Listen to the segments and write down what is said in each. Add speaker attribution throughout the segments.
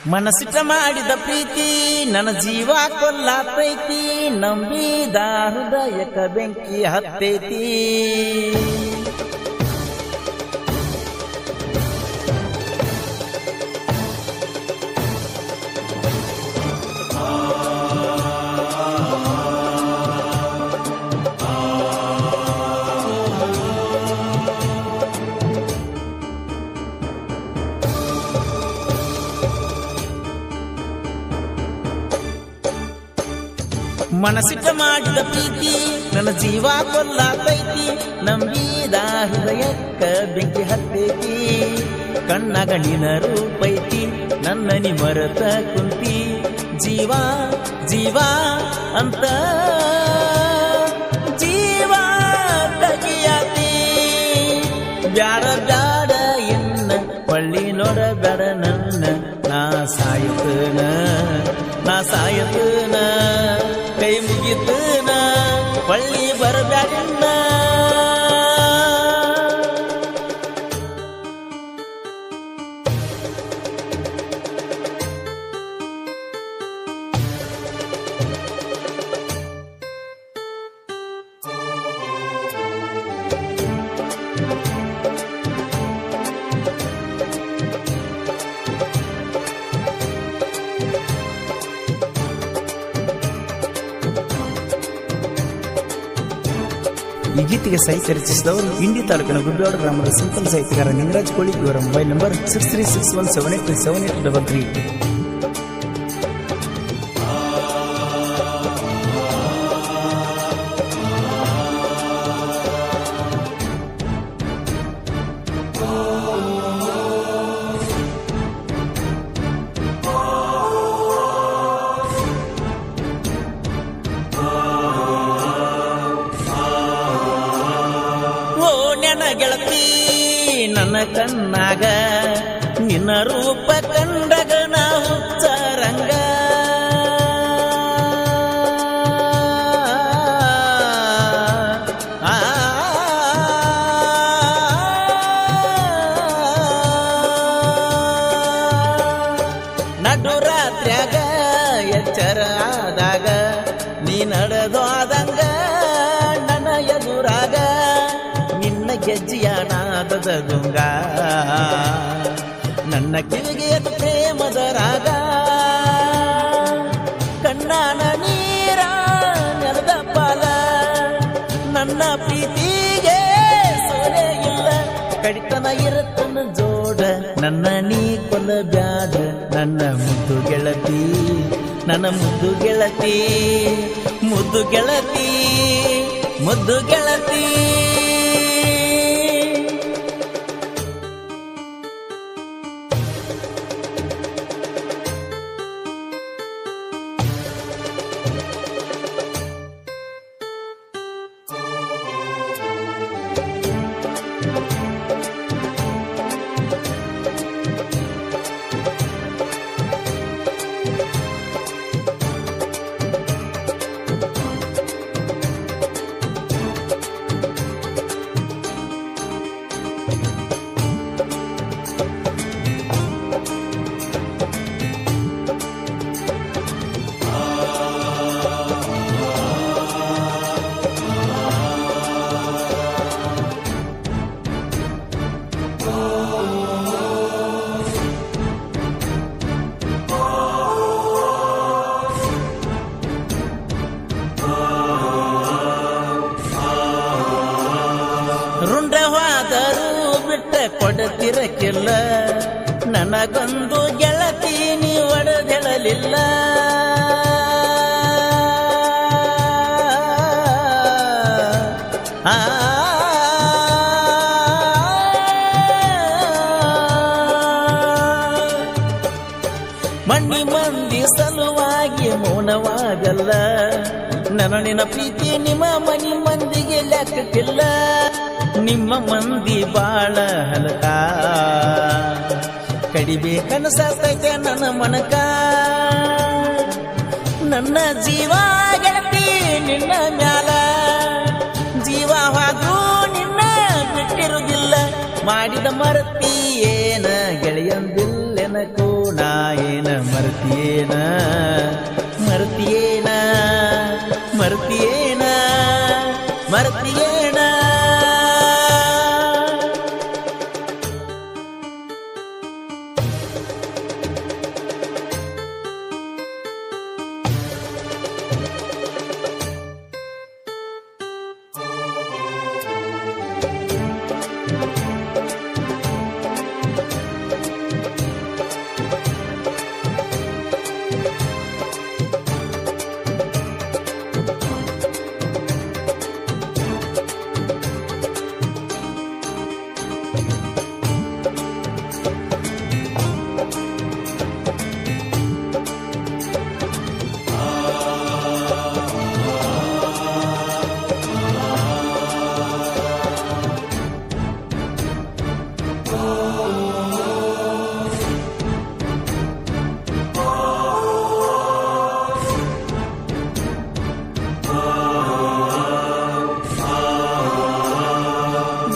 Speaker 1: ಮನಸ್ಸಿಟ್ಟ ಮಾಡಿದ ಪ್ರೀತಿ ನನ್ನ ಜೀವ ಕೊಲ್ಲಾತೈತಿ, ನಂಬಿದ ಹೃದಯಕ ಬೆಂಕಿ ಹತ್ತೈತಿ. ಮನಸ್ಸಿಟ್ಟ ಮಾಡಿದ ಪ್ರೀತಿ ನನ್ನ ಜೀವ ಕೊಲ್ಲಾತೈತಿ, ನಂಬಿದ ಹೃದಯಕ್ಕ ಬೆಂಕಿ ಹತ್ತೈತಿ. ಕಣ್ಣಾಗ ನಿನ ರೂಪೈತಿ ನನ್ನ ನಿ ಮರೆತ ಕುಂತಿ, ಜೀವ ಜೀವ ಅಂತ ಜೀವ ತಗಿಯಾತಿ. ಬ್ಯಾಡ ಬ್ಯಾಡ ಎನ್ನ ಪಳ್ಳಿ ನೋಡ ಬ್ಯಾಡ ನನ್ನ, ನಾ ಸಾಯುತ್ತನ ಕೈ ಮುಗಿತನ ಪಳ್ಳಿ ಬರಬ್ಯಾಡನ್ನ.
Speaker 2: ಈ ಗೀತೆಗೆ ಸಾಹಿತ್ಯ ರಚಿಸಿದವರು ಇಂಡಿ ತಾಲೂಕಿನ ಗುಬ್ಬೇವಾಡ ಗ್ರಾಮದ ಸಿಂಪಲ್ ಸಾಹಿತ್ಯಗಾರ ನಿಂಗರಾಜ್ ಕೋಳಿ. ಇವರ ಮೊಬೈಲ್ ನಂಬರ್ 6361787833.
Speaker 1: ಗೆಳತಿ ನನ್ನ ಕಣ್ಣಾಗ ನಿನ್ನ ರೂಪ ಕಂಡಗ ನಾ ಹುಚ್ಚರಂಗ. ನಡು ರಾತ್ರ್ಯಾಗ ಎಚ್ಚರ ಆದಾಗ ನೀ ನಡೆದೋದಂಗ ನನ್ನ ಎದುರಾಗ ಗೆಜ್ಜಿಯ ನಾದದ ದುಂಗ, ನನ್ನ ಕಿವಿಗೆ ಅದು ಪ್ರೇಮದ ರಾಗ. ಕಣ್ಣಾನ ನೀರ ನೆಲದ ಪಾಲ, ನನ್ನ ಪ್ರೀತಿಗೆ ಸೋಲೆ ಇಲ್ಲ, ಕಡಿತನ ಇರುತ್ತನ ಜೋಡ. ನನ್ನ ನೀ ಕೊಲ್ಲ ಬ್ಯಾಡ ನನ್ನ ಮುದ್ದು ಗೆಳತಿ, ನನ್ನ ಮುದ್ದು ಗೆಳತಿ, ಮುದ್ದು ಗೆಳತಿ, ಮುದ್ದು ಗೆಳತಿ. ರುಂಡವಾದರೂ ಬಿಟ್ಟ ಕೊಡತಿರಕ್ಕಿಲ್ಲ, ನನಗೊಂದು ಗೆಳತಿ ನೀ ಒಡೆದೆಳಲಿಲ್ಲ. ಮಣ್ಣಿ ಮಂದಿ ಸಲುವಾಗಿ ಮೌನವಾಗಲ್ಲ, ನನ್ನ ನಿನ್ನ ಪ್ರೀತಿ ನಿಮ್ಮ ಮನಿ ಮಂದಿಗೆ ಲೆಕ್ಕಕ್ಕಿಲ್ಲ. ನಿಮ್ಮ ಮಂದಿ ಬಾಳ ಹಲಕ, ಕಡಿಬೇಕನ್ಸತೈತೆ ನನ್ನ ಮನಕ. ನನ್ನ ಜೀವ ಗೆಳತಿ ನಿನ್ನ ಮ್ಯಾಲ, ಜೀವವಾದ್ರೂ ನಿನ್ನ ಬಿಟ್ಟಿರುವುದಿಲ್ಲ. ಮಾಡಿದ ಮರತಿ ಏನ ಗೆಳೆಯಂದಿಲ್ಲೆನ ಕೋಣ,
Speaker 2: ಏನ ಮರ್ತಿಯೇನ ಮರ್ತಿಯೇನ ಮರ್ತಿಯೇನ ಮರ್ತಿಯೇನ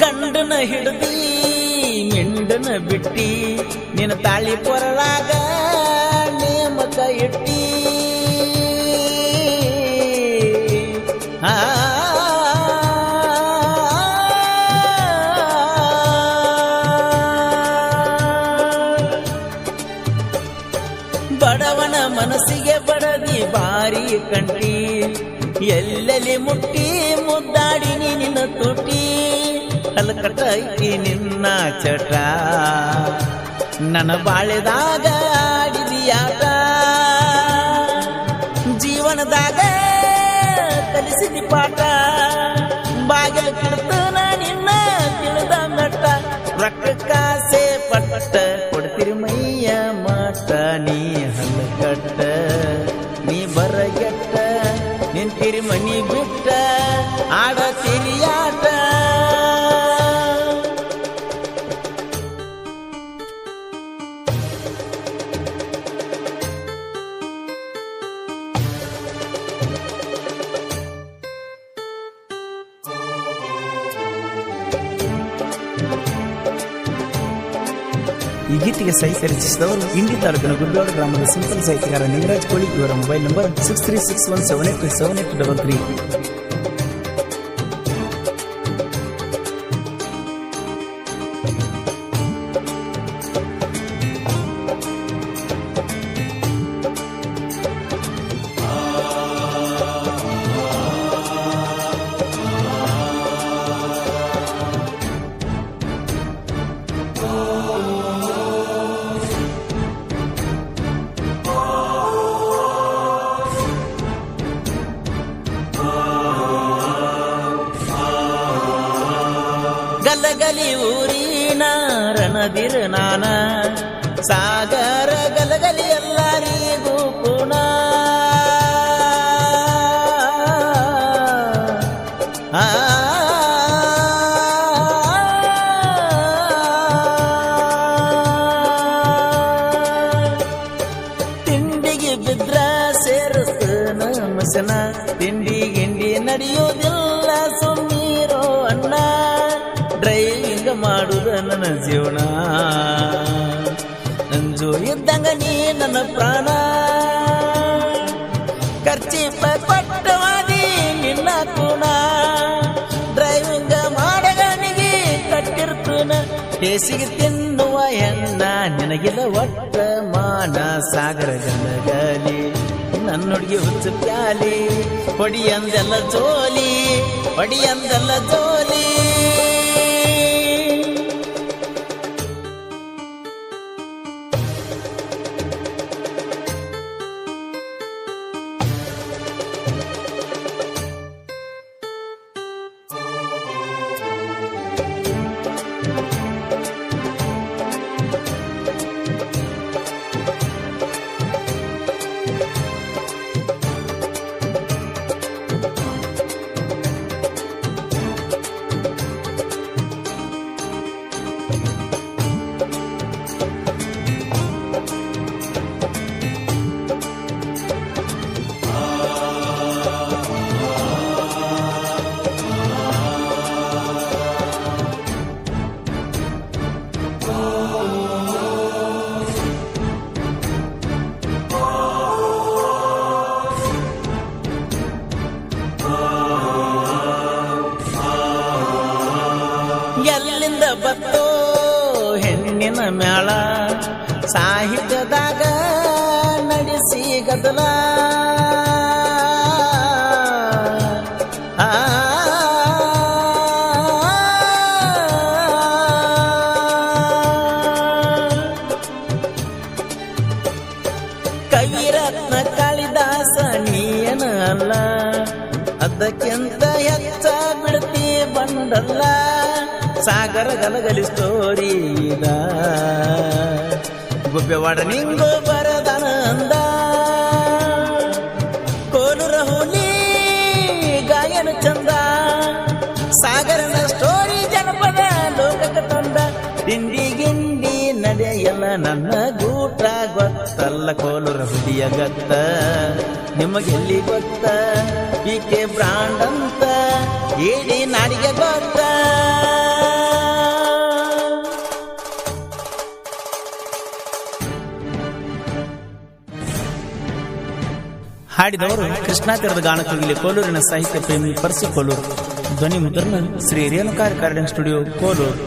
Speaker 2: ಗಂಡನ ಹಿಡ್ದಿ ಮಿಂಡನ ಬಿಟ್ಟಿ ನಿನ್ನ ತಾಳಿ ಕೊರಳಾಗ ನೇಮಕ ಇಟ್ಟಿ ಬಡವನ ಮನಸ್ಸಿಗೆ ಬಡದಿ ಬಾರಿ ಕಂಟಿ ಎಲ್ಲೆಲ್ಲಿ ಮುಟ್ಟಿ ಮುದ್ದಾಡಿ ನಿನ್ನ ತುಟಿ ಕಲ್ಕಟ್ಟೈತಿ ನಿನ್ನ ಚಟ ನನ್ನ ಬಾಳೆದಾಗ ಆಡಿದಿಯಾಟ ಜೀವನದಾಗ ಕಲಿಸಿದಿ ಪಾಠ ಬಾಗಿಲು ಕಿಡ್ತನ ನಿನ್ನ ತಿಳಿದ ಮೆಟ್ಟ ರೊಕ್ಕಕ್ಕಾಸೆ ಪಟ್ಟ ಕೊಡ್ತಿರಿ ಮೈಯ ಮಾಟ ನೀ ಹಲ್ಲಕಟ್ಟ ನೀ ಬರಗೆಟ್ಟ ನಿಂತಿರಿ ಮನಿ ಬಿಟ್ಟ ಆಡತಿರಿ ಆಟ ಈ ಗೀತೆಗೆ ಸಾಹಿತ್ಯ ರಚಿಸಿದವರು ಇಂಡಿ ತಾಲೂಕಿನ ಗುಬ್ಬೇವಾಡ ಗ್ರಾಮದ ಸಿಂಪಲ್ ಸಾಹಿತ್ಯಗಾರ ನಿಂಗರಾಜ್ ಕೋಳಿ. ಇವರ ಮೊಬೈಲ್ ನಂಬರ್ 6361787833. ಗಲಗಲಿ ಊರಿನ ರಣದಿರ ನಾನ ಸಾಗರ ಗಲಗಲಿ ಎಲ್ಲರಿಗೂ ಪುಣ ತಿಂಡಿಗೆ ಬಿದ್ರ ಸೇರಿಸ್ತನ ಮಸನ ತಿಂಡಿ ಗಿಂಡಿ ನಡೆಯೋದಿಲ್ಲ ಸುಮ್ಮೀರೋ ಅಣ್ಣ ಡ್ರೈವಿಂಗ್ ಮಾಡುದ ನನ್ನ ಜೀವನ ನಂಜು ಇದ್ದಂಗ ನೀ ನನ್ನ ಪ್ರಾಣ ಖರ್ಚಿಪ ಪಟ್ಟವಾದಿ ನಿನ್ನ ಕೂಣ ಡ್ರೈವಿಂಗ್ ಮಾಡಗನಿಗೆ ಕಟ್ಟಿರ್ತನ ಕೇಸಿಗೆ ತಿನ್ನುವ ಎಣ್ಣ ನಿನಗಿಲ್ಲ ಒಟ್ಟ ಮಾನ ಸಾಗರ ಗಲಗಲಿ ನನ್ನೊಡಿಗೆ ಹುಚ್ಚು ಪ್ಯಾಲಿ ಹೊಡಿಯಂದೆಲ್ಲ ಜೋಲಿ ಹೊಡಿಯಂದೆಲ್ಲ ಜೋಲಿ. ಬತ್ತೋ ಹೆಣ್ಣಿನ ಮ್ಯಾಳ ಸಾಹಿತ್ಯದಾಗ ನಡೆಸಿ ಗದಲ ಕವಿರತ್ನ ಕಾಳಿದಾಸ ನೀಯನ ಅಲ್ಲ ಅದಕ್ಕಿಂತ ಹೆಚ್ಚ ಬಿಡ್ತಿ ಬಂದಲ್ಲ ಸಾಗರ ಗಲಗಲಿ ಸ್ಟೋರಿ ಇದ ಗುಬ್ಬೆವಾಡ ನಿಂಗು ಬರದನ ಅಂದ ಕೋಲೂರ ಹುಲಿ ಗಾಯನ ಚಂದ ಸಾಗರನ ಸ್ಟೋರಿ ಜನಪದ ಲೋಕಕ್ಕೆ ತಂದ ತಿಂಡಿ ಗಿಂಡಿ ನಡೆಯಲ್ಲ ನನ್ನ ಗೂಟ ಗೊತ್ತಲ್ಲ ಕೋಲೂರ ಹುಲಿಯ ಗತ್ತ ನಿಮಗೆಲ್ಲಿ ಗೊತ್ತ ಈಕೆ ಬ್ರಾಂಡ್ ಅಂತ ಏಡಿ ನಾಡಿಗೆ ಗೊತ್ತ ಹಾಡಿದವರು ಕೃಷ್ಣಾ ತೀರದ ಗಾನಕೋಗಿಲೆ ಕೋಲೂರಿನ ಸಾಹಿತ್ಯ ಪ್ರೇಮಿ ಪರ್ಸಿ ಕೋಲೂರು ಧ್ವನಿ ಮುದ್ರಣ ಶ್ರೀ ರೇಣುಕಾರ್ ಕಾರ್ಡನ್ ಸ್ಟುಡಿಯೋ ಕೋಲೂರು.